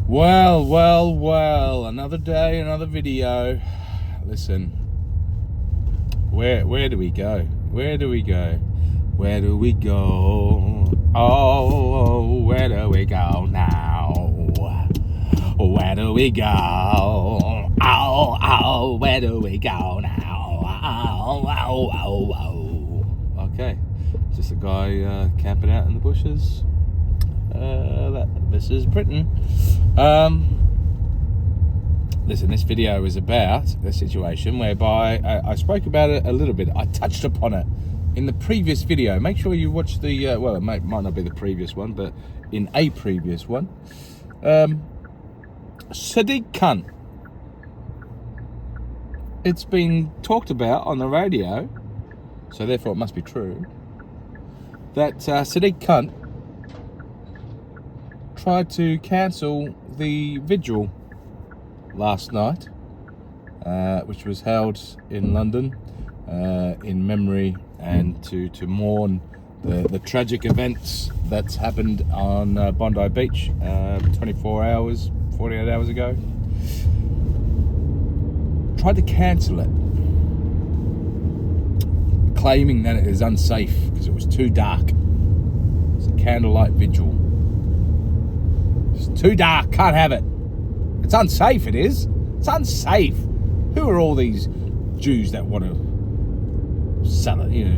Well, another day, another video. Listen, where do we go? Where do we go? Where do we go? Oh, where do we go now? Where do we go? Oh, where do we go now? Oh. Okay, just a guy camping out in the bushes. This is Britain. Listen, this video is about the situation whereby I spoke about it a little bit. I touched upon it in the previous video. Make sure you watch the, well, it might not be the previous one, but in a previous one. Sadiq Khan. It's been talked about on the radio, so therefore it must be true, that Sadiq Khan tried to cancel the Vigil last night, which was held in London in memory and to mourn the tragic events that's happened on Bondi Beach 48 hours ago. Tried to cancel it, claiming that it is unsafe because it was too dark. It's a candlelight vigil. It's too dark, can't have it. It's unsafe, it is. It's unsafe. Who are all these Jews that want to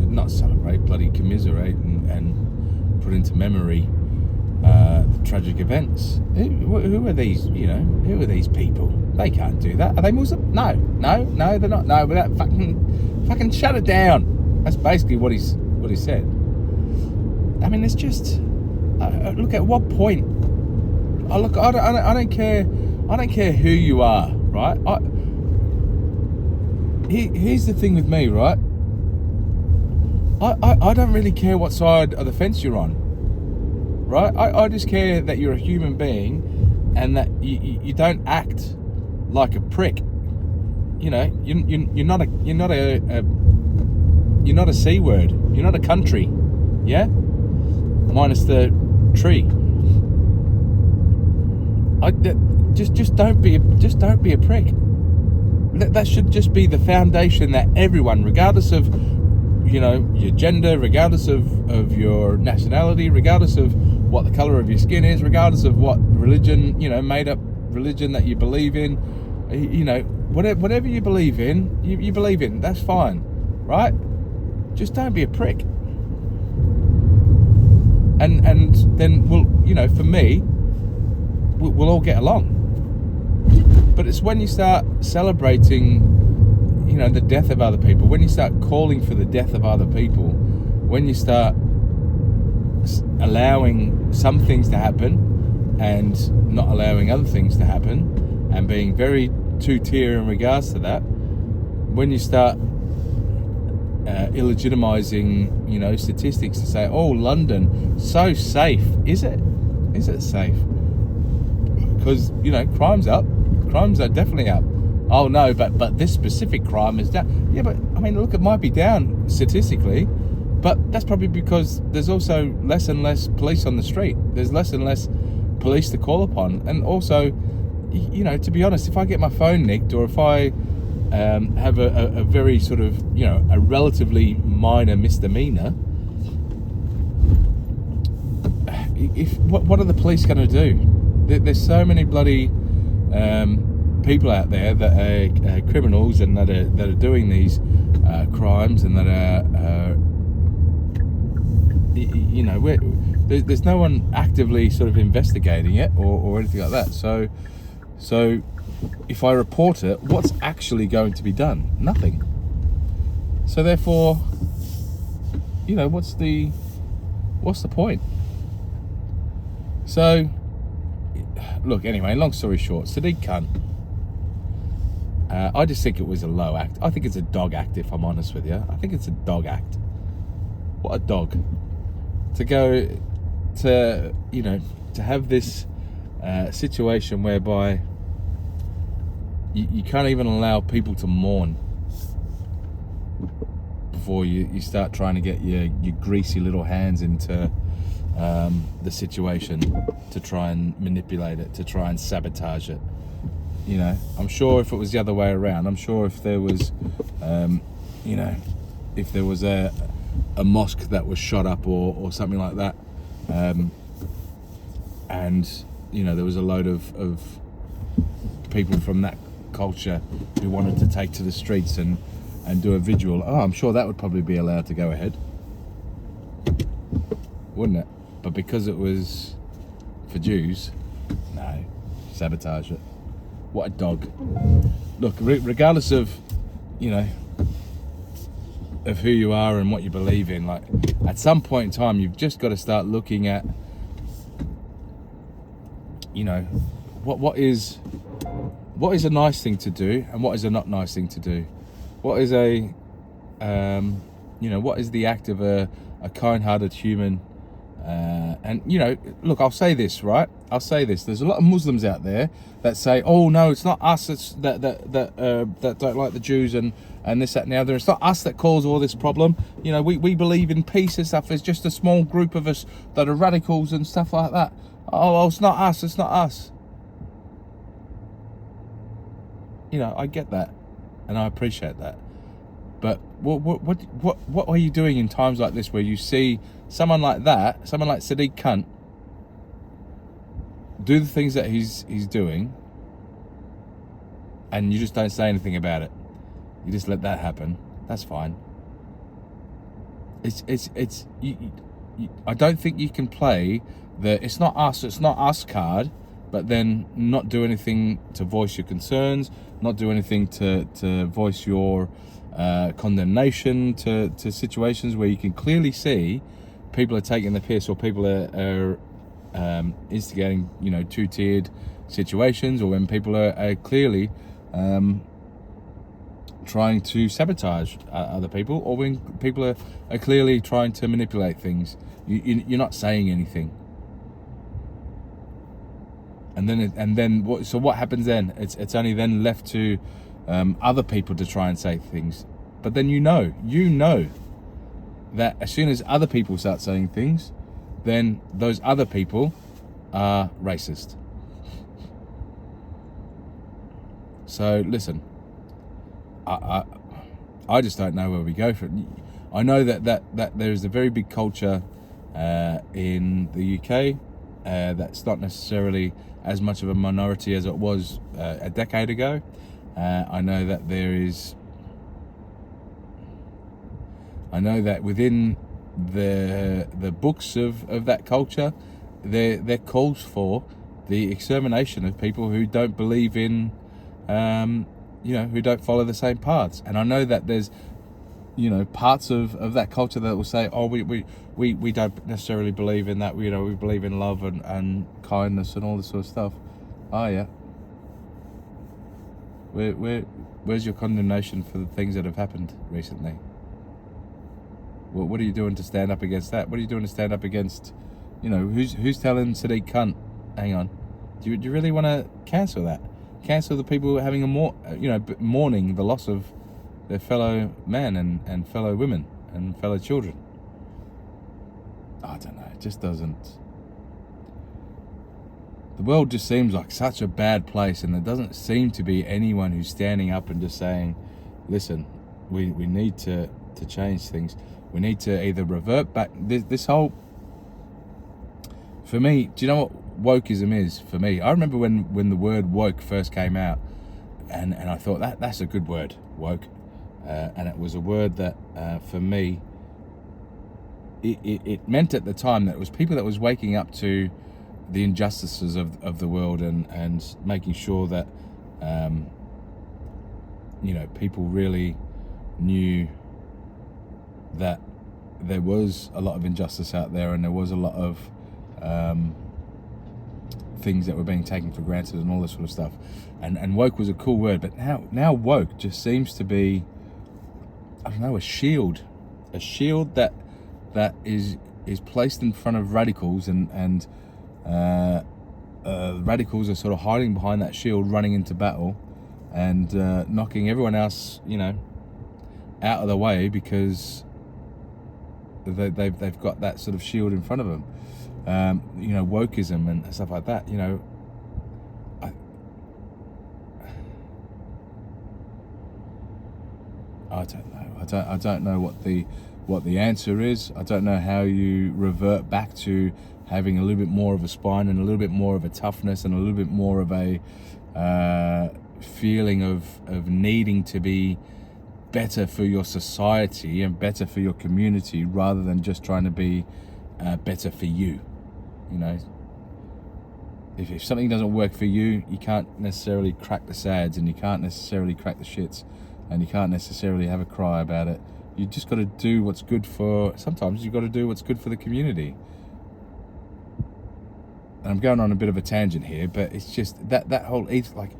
not celebrate, bloody commiserate and put into memory the tragic events? Who are these, who are these people? They can't do that. Are they Muslim? No, they're not. No, but that fucking shut it down. That's basically what he said. I mean, it's just, look, at what point? I don't care. I don't care who you are, right? Here's the thing with me, right? I don't really care what side of the fence you're on, right? I just care that you're a human being and that you don't act like a prick. You're not a C word. You're not a country, yeah? Minus the tree. Just don't be a prick. That should just be the foundation that everyone, regardless of your gender, regardless of your nationality, regardless of what the color of your skin is, regardless of what religion, made up religion that you believe in, whatever you believe in, you believe in. That's fine, right? Just don't be a prick. And then for me, we'll all get along. But it's when you start celebrating, the death of other people, when you start calling for the death of other people, when you start allowing some things to happen and not allowing other things to happen, and being very two-tier in regards to that, when you start illegitimizing, statistics to say, oh, London, so safe. Is it safe? Because, crime's up. Crimes are definitely up. Oh no, but this specific crime is down. Yeah, but I mean, look, it might be down statistically, but that's probably because there's also less and less police on the street. There's less and less police to call upon. And also, to be honest, if I get my phone nicked, or if I have a very sort of, a relatively minor misdemeanor, what are the police going to do? There's so many bloody people out there that are criminals and that are doing these crimes, and that are there's no one actively sort of investigating it or anything like that. So if I report it, what's actually going to be done? Nothing. So therefore, what's the point? So look, anyway, long story short, Sadiq Khan, I just think it was a low act. I think it's a dog act, if I'm honest with you. I think it's a dog act. What a dog. To go to, to have this situation whereby you can't even allow people to mourn before you start trying to get your greasy little hands into the situation, to try and manipulate it, to try and sabotage it. You know, I'm sure if it was the other way around, I'm sure if there was, you know, if there was a mosque that was shot up or something like that, and you know there was a load of people from that culture who wanted to take to the streets and do a vigil, I'm sure that would probably be allowed to go ahead, wouldn't it? But because it was for Jews, no, sabotage it. What a dog. Look, regardless of, you know, of who you are and what you believe in, like at some point in time you've just got to start looking at, you know, what is a nice thing to do and what is a not nice thing to do. What is a you know, what is the act of a kind-hearted human. And you know, look, I'll say this, right? I'll say this. There's a lot of Muslims out there that say, "Oh no, it's not us. It's that don't like the Jews and this, that, and the other. It's not us that cause all this problem. You know, we believe in peace and stuff. There's just a small group of us that are radicals and stuff like that. Oh, it's not us. It's not us." You know, I get that, and I appreciate that. But what are you doing in times like this where you see someone like that, someone like Sadiq Khan, do the things that he's doing, and you just don't say anything about it? You just let that happen. That's fine. I don't think you can play the it's not us card, but then not do anything to voice your concerns, not do anything to voice your condemnation to situations where you can clearly see people are taking the piss, or people are instigating, you know, two-tiered situations, or when people are clearly trying to sabotage other people, or when people are clearly trying to manipulate things. You're not saying anything. And then what happens then? It's only then left to other people to try and say things. But then you know that as soon as other people start saying things, then those other people are racist. So listen, I just don't know where we go from. I know that there is a very big culture in the UK that's not necessarily as much of a minority as it was a decade ago. I know that within the books of that culture, there calls for the extermination of people who don't believe in, you know, who don't follow the same paths. And I know that there's, you know, parts of that culture that will say, oh, we don't necessarily believe in that. You know, we believe in love and kindness and all this sort of stuff. Oh yeah. Where's your condemnation for the things that have happened recently? What are you doing to stand up against that? What are you doing to stand up against, you know, who's telling Sadiq Khan, hang on, do you really want to cancel that? Cancel the people having mourning the loss of their fellow man and fellow women and fellow children. I don't know, it just doesn't. The world just seems like such a bad place, and there doesn't seem to be anyone who's standing up and just saying, listen, we need to change things. We need to either revert back. This whole, for me, do you know what wokeism is for me? I remember when the word woke first came out, and I thought that's a good word, woke, and it was a word that for me, it meant at the time that it was people that was waking up to the injustices of the world and making sure that you know, people really knew that there was a lot of injustice out there, and there was a lot of things that were being taken for granted and all this sort of stuff. And woke was a cool word, but now woke just seems to be, I don't know, a shield that is placed in front of radicals, and radicals are sort of hiding behind that shield, running into battle and knocking everyone else, you know, out of the way, because they've got that sort of shield in front of them. You know, wokeism and stuff like that. You know, I don't know. I don't know what the answer is. I don't know how you revert back to having a little bit more of a spine and a little bit more of a toughness and a little bit more of a feeling of needing to be better for your society and better for your community, rather than just trying to be better for you. You know, if something doesn't work for you, you can't necessarily crack the sads, and you can't necessarily crack the shits, and you can't necessarily have a cry about it. You just got to do what's good for, sometimes you've got to do what's good for the community. And I'm going on a bit of a tangent here, but it's just that whole, it's like,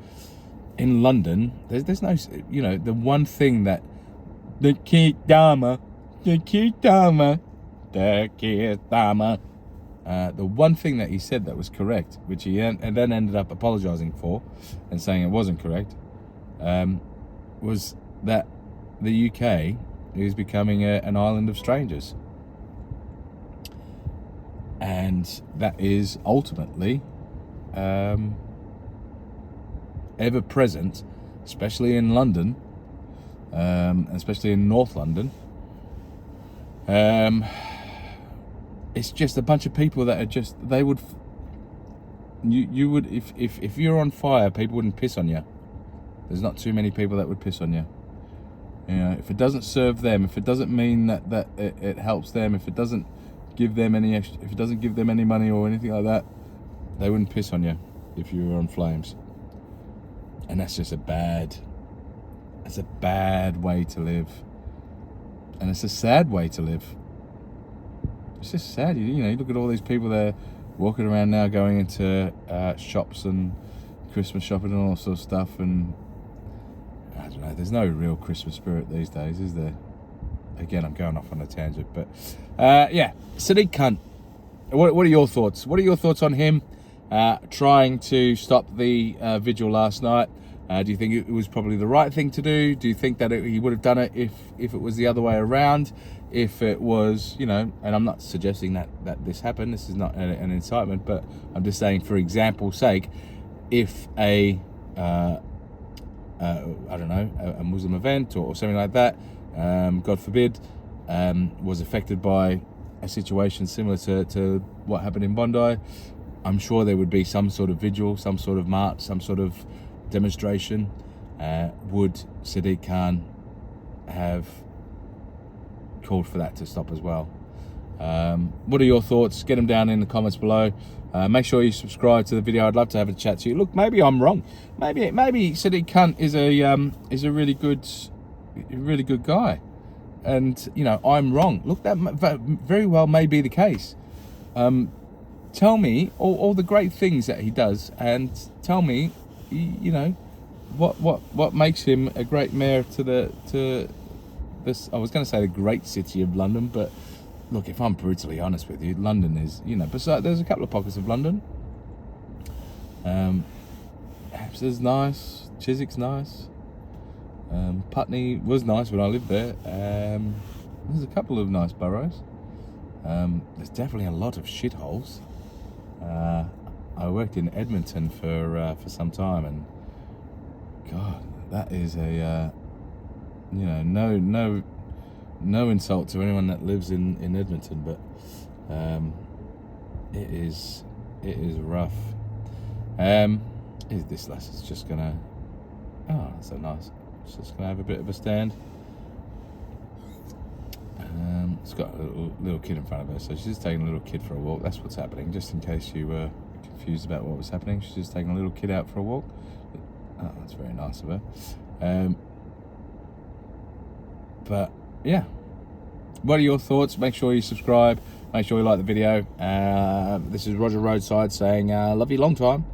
in London, there's no, you know, the one thing that, the Keith Dharma, the one thing that he said that was correct, which he and then ended up apologizing for and saying it wasn't correct, was that the UK is becoming an island of strangers. And that is ultimately ever present, especially in London, especially in North London. It's just a bunch of people that are just, they would, you would, if you're on fire, people wouldn't piss on you. There's not too many people that would piss on you. You know, if it doesn't serve them, if it doesn't mean that it helps them, if it doesn't give them any extra, if it doesn't give them any money or anything like that, they wouldn't piss on you if you were on flames. And that's just that's a bad way to live. And it's a sad way to live. It's just sad. You know, you look at all these people there walking around now, going into shops and Christmas shopping and all sorts of stuff, and I don't know, there's no real Christmas spirit these days, is there? Again, I'm going off on a tangent, but yeah, Sadiq Khan. What are your thoughts? What are your thoughts on him trying to stop the vigil last night? Do you think it was probably the right thing to do? Do you think that he would have done it if it was the other way around? If it was, you know, and I'm not suggesting that this happened. This is not an incitement, but I'm just saying, for example's sake, if I don't know, a Muslim event or something like that, God forbid, was affected by a situation similar to what happened in Bondi, I'm sure there would be some sort of vigil, some sort of march, some sort of demonstration. Would Sadiq Khan have called for that to stop as well? What are your thoughts? Get them down in the comments below. Make sure you subscribe to the video. I'd love to have a chat to you. Look, maybe I'm wrong. Maybe Sadiq Khan is a really good guy, and you know, I'm wrong. Look, that very well may be the case. Tell me all the great things that he does, and tell me, you know, what makes him a great mayor to this. I was going to say the great city of London, but look, if I'm brutally honest with you, London is, you know, besides, there's a couple of pockets of London. Hampstead's nice, Chiswick's nice, Putney was nice when I lived there. There's a couple of nice boroughs. There's definitely a lot of shitholes. I worked in Edmonton for some time, and God, that is a you know, no insult to anyone that lives in Edmonton, but it is rough. Is this lass is just gonna, oh, that's so nice. It's just gonna have a bit of a stand. It's got a little kid in front of her, so she's just taking a little kid for a walk. That's what's happening, just in case you were confused about what was happening. She's just taking a little kid out for a walk. Oh, that's very nice of her. But yeah, what are your thoughts? Make sure you subscribe, make sure you like the video. This is Roger Roadside saying love you long time.